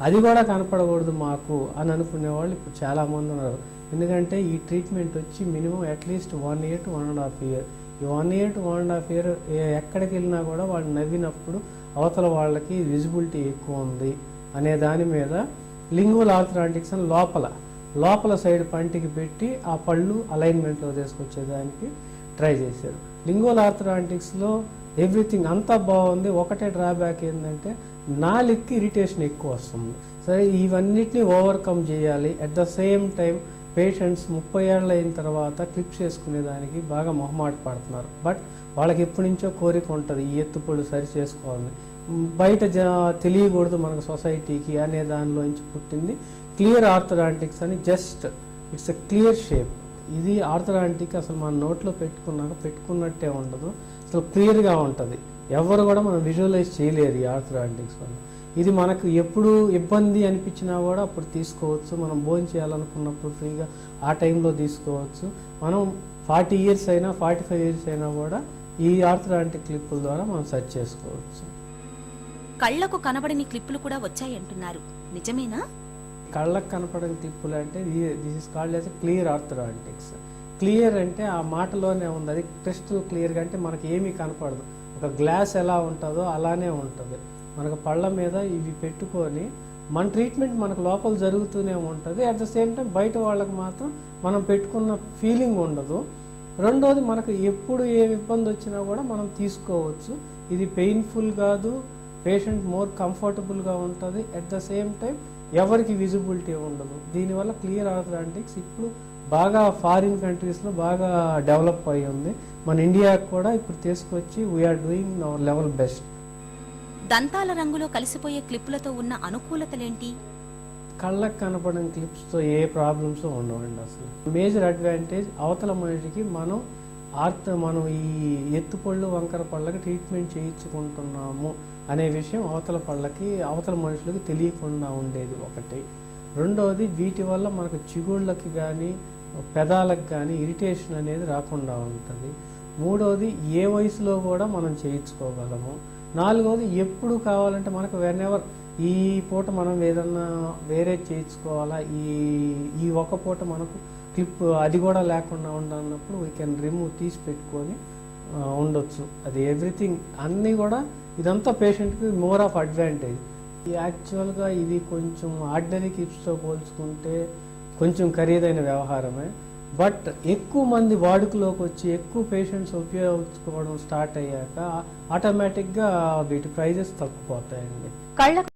అది కూడా కనపడకూడదు మాకు అని అనుకునే వాళ్ళు ఇప్పుడు చాలామంది ఉన్నారు. ఎందుకంటే ఈ ట్రీట్మెంట్ వచ్చి minimum at least 1 year to 1.5 years. ఈ 1 year to 1.5 years ఎక్కడికి వెళ్ళినా కూడా వాళ్ళు నవ్వినప్పుడు అవతల వాళ్ళకి విజిబిలిటీ ఎక్కువ ఉంది అనే దాని మీద లింగువల్ ఆర్థోడాంటిక్స్ అని లోపల సైడ్ పంటికి పెట్టి ఆ పళ్ళు అలైన్మెంట్లో తీసుకొచ్చేదానికి ట్రై చేశారు. లింగువల్ ఆర్థోడాంటిక్స్లో ఎవ్రీథింగ్ అంతా బాగుంది. ఒకటే డ్రాబ్యాక్ ఏంటంటే నాలుగుకి ఇరిటేషన్ ఎక్కువ వస్తుంది. సరే, ఇవన్నిటిని ఓవర్కమ్ చేయాలి. At the same time patients 30 ఏళ్ళు అయిన తర్వాత క్లిప్స్ వేసుకునేదానికి బాగా మొహమాట పడుతున్నారు. బట్ వాళ్ళకి ఎప్పటి నుంచో కోరిక ఉంటుంది ఈ ఎత్తుపళ్ళు సరి చేసుకోవాలని. బయట తెలియకూడదు మనకు సొసైటీకి అనే దానిలోంచి పుట్టింది క్లియర్ ఆర్థోడాంటిక్స్ అని. Just it's a clear shape. ఇది ఆర్థోడాంటిక్ అసలు మన నోట్లో పెట్టుకున్నట్టే ఉండదు, అసలు క్లియర్గా ఉంటుంది. ఎవరు కూడా మనం విజువలైజ్ చేయలేరు ఈ ఆర్థోడాంటిక్స్ వల్ల. ఇది మనకు ఎప్పుడు ఇబ్బంది అనిపించినా కూడా అప్పుడు తీసుకోవచ్చు. మనం భోజనం చేయాలనుకున్నప్పుడు ఫ్రీగా ఆ టైంలో తీసుకోవచ్చు. మనం 40 years అయినా 45 years అయినా కూడా ఈ ఆర్థోడాంటిక్ క్లిప్పుల ద్వారా మనం సెర్చ్ చేసుకోవచ్చు. కళ్లకు కనబడని క్లిప్పులు కూడా వచ్చాయంటున్నారు, నిజమేనా? కళ్ళకు కనపడని క్లిప్పులు అంటే this is called as clear orthodontics. Clear అంటే ఆ మాటలోనే ఉంది, అది క్రిస్టల్ క్లియర్గా అంటే మనకి ఏమీ కనపడదు. ఒక గ్లాస్ ఎలా ఉంటుందో అలానే ఉంటుంది. మనకు పళ్ళ మీద ఇవి పెట్టుకొని మన ట్రీట్మెంట్ మనకు లోపల జరుగుతూనే ఉంటుంది. అట్ ద సేమ్ టైం బయట వాళ్ళకి మాత్రం మనం పెట్టుకున్న ఫీలింగ్ ఉండదు. రెండోది, మనకు ఎప్పుడు ఏ ఇబ్బంది వచ్చినా కూడా మనం తీసుకోవచ్చు. ఇది పెయిన్ఫుల్ కాదు, పేషెంట్ మోర్ కంఫర్టబుల్గా ఉంటుంది. అట్ ద సేమ్ టైం ఎవరికి విజిబిలిటీ ఉండదు. దీనివల్ల క్లియర్ ఆర్థోడాంటిక్స్ ఇప్పుడు బాగా ఫారిన్ కంట్రీస్లో బాగా డెవలప్ అయ్యి ఉంది. మన ఇండియాకి కూడా ఇప్పుడు తీసుకొచ్చి we're doing our level best. దంతాల రంగులో కలిసిపోయే క్లిప్పులతో ఉన్న అనుకూలతలేంటి? కళ్ళకు కనపడిన క్లిప్స్తో ఏ ప్రాబ్లమ్స్ ఉండవండి. అసలు మేజర్ అడ్వాంటేజ్ అవతల మనిషికి మనం ఈ ఎత్తుపళ్ళు వంకర పళ్ళకి ట్రీట్మెంట్ చేయించుకుంటున్నాము అనే విషయం అవతల మనుషులకి తెలియకుండా ఉండేది ఒకటి. రెండవది, వీటి వల్ల మనకు చిగుళ్ళకి కానీ పెదాలకు కానీ ఇరిటేషన్ అనేది రాకుండా ఉంటుంది. మూడవది, ఏ వయసులో కూడా మనం చేయించుకోగలము. నాలుగవది, ఎప్పుడు కావాలంటే మనకు వెనెవర్ ఈ పూట మనం ఏదన్నా వేరే చేయించుకోవాలా, ఈ ఒక పూట మనకు క్లిప్ అది కూడా లేకుండా ఉండన్నప్పుడు వీ కెన్ తీసి పెట్టుకొని ఉండొచ్చు. అది ఎవ్రీథింగ్ అన్నీ కూడా ఇదంతా పేషెంట్కి మోర్ ఆఫ్ అడ్వాంటేజ్. యాక్చువల్గా ఇది కొంచెం ఆర్డినరీ క్లిప్స్తో పోల్చుకుంటే కొంచెం ఖరీదైన వ్యవహారమే. బట్ ఎక్కువ మంది వాడుకలోకి వచ్చి ఎక్కువ పేషెంట్స్ ఉపయోగించుకోవడం స్టార్ట్ అయ్యాక ఆటోమేటిక్గా వీటి ప్రైజెస్ తగ్గిపోతాయండి.